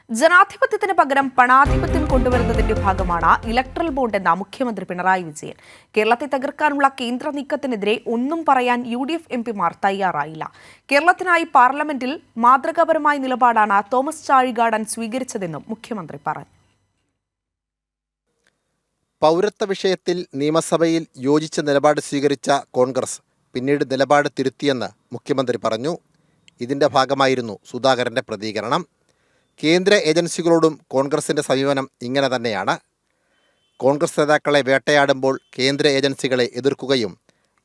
ജനാധിപത്യത്തിന് പകരം പണാധിപത്യം കൊണ്ടുവരുന്നതിന്റെ ഭാഗമാണ് ഇലക്ട്രൽ ബോണ്ട് എന്ന മുഖ്യമന്ത്രി പിണറായി വിജയൻ. കേരളത്തെ തകർക്കാനുള്ള കേന്ദ്ര നീക്കത്തിനെതിരെ ഒന്നും പറയാൻ UDF എംപിമാർ തയ്യാറായില്ല. കേരളത്തിനായി പാർലമെന്റിൽ മാതൃകാപരമായ നിലപാടാണ് തോമസ് ചാഴികാടൻ സ്വീകരിച്ചതെന്നും മുഖ്യമന്ത്രി പറഞ്ഞു. പൗരത്വ വിഷയത്തിൽ നിയമസഭയിൽ യോജിച്ച നിലപാട് സ്വീകരിച്ച കോൺഗ്രസ് പിന്നീട് നിലപാട് തിരുത്തിയെന്ന് മുഖ്യമന്ത്രി പറഞ്ഞു. ഇതിന്റെ ഭാഗമായിരുന്നു സുധാകരന്റെ പ്രതികരണം. കേന്ദ്ര ഏജൻസികളോടും കോൺഗ്രസിന്റെ സമീപനം ഇങ്ങനെ തന്നെയാണ്. കോൺഗ്രസ് നേതാക്കളെ വേട്ടയാടുമ്പോൾ കേന്ദ്ര ഏജൻസികളെ എതിർക്കുകയും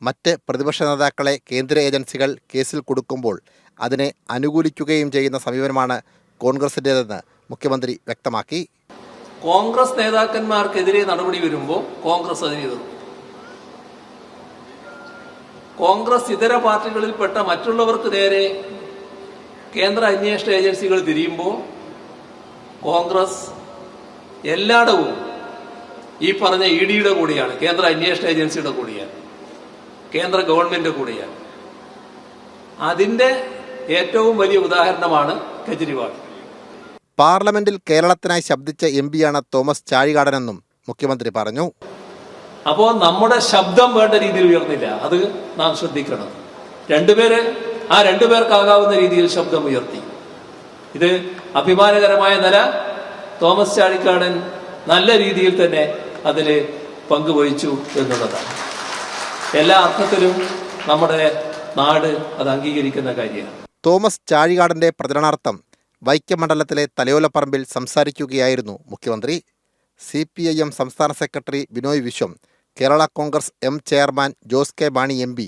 മറ്റ് പ്രതിപക്ഷ നേതാക്കളെ കേന്ദ്ര ഏജൻസികൾ കേസിൽ കൊടുക്കുമ്പോൾ അതിനെ അനുകൂലിക്കുകയും ചെയ്യുന്ന സമീപനമാണ് കോൺഗ്രസിൻ്റേതെന്ന് മുഖ്യമന്ത്രി വ്യക്തമാക്കി. കോൺഗ്രസ് നേതാക്കന്മാർക്കെതിരെ നടപടി വരുമ്പോൾ കോൺഗ്രസ് അതിനെ എതിർക്കും. കോൺഗ്രസ് ഇതര പാർട്ടികളിൽപ്പെട്ട മറ്റുള്ളവർക്ക് നേരെ കേന്ദ്ര അന്വേഷണ ഏജൻസികൾ തിരിയുമ്പോൾ കോൺഗ്രസ് എല്ലായിടവും ഈ പറഞ്ഞ EDയുടെ കൂടെയാണ്, കേന്ദ്ര അന്വേഷണ ഏജൻസിയുടെ കൂടെയാണ്, കേന്ദ്ര ഗവൺമെന്റ് കൂടെയാണ്. അതിന്റെ ഏറ്റവും വലിയ ഉദാഹരണമാണ് കെജ്രിവാൾ. പാർലമെന്റിൽ കേരളത്തിനായി ശബ്ദിച്ച MP-യാണ് തോമസ് ചാഴികാടനെന്നും മുഖ്യമന്ത്രി പറഞ്ഞു. അപ്പോൾ നമ്മുടെ ശബ്ദം വേണ്ട രീതിയിൽ ഉയർന്നില്ല, അത് നാം ശ്രദ്ധിക്കണം. രണ്ടുപേർക്കാകാവുന്ന രീതിയിൽ ശബ്ദം ഉയർത്തി. ഇത് അഭിമാനകരമായ നില തോമസ് ചാഴികാടൻ നല്ല രീതിയിൽ തന്നെ അതിൽ പങ്കുവഹിച്ചു എന്നുള്ളതാണ്. എല്ലാ അർത്ഥത്തിലും നമ്മുടെ നാട് അത് അംഗീകരിക്കുന്ന കാര്യമാണ്. തോമസ് ചാഴികാടന്റെ പ്രചരണാർത്ഥം വൈക്കം മണ്ഡലത്തിലെ തലയോലപ്പറമ്പിൽ സംസാരിക്കുകയായിരുന്നു മുഖ്യമന്ത്രി. CPIM സംസ്ഥാന secretary Binoy Viswam, Kerala Congress chairman Jose K Mani MP,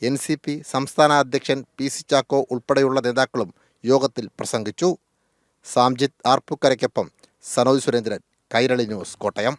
NCP സംസ്ഥാന അധ്യക്ഷൻ PC ചാക്കോ ഉൾപ്പെടെയുള്ള നേതാക്കളും യോഗത്തിൽ പ്രസംഗിച്ചു. സാംജിത്ത് ആർപ്പൂക്കരയ്ക്കൊപ്പം സനോജ് സുരേന്ദ്രൻ, കൈരളി ന്യൂസ്, കോട്ടയം.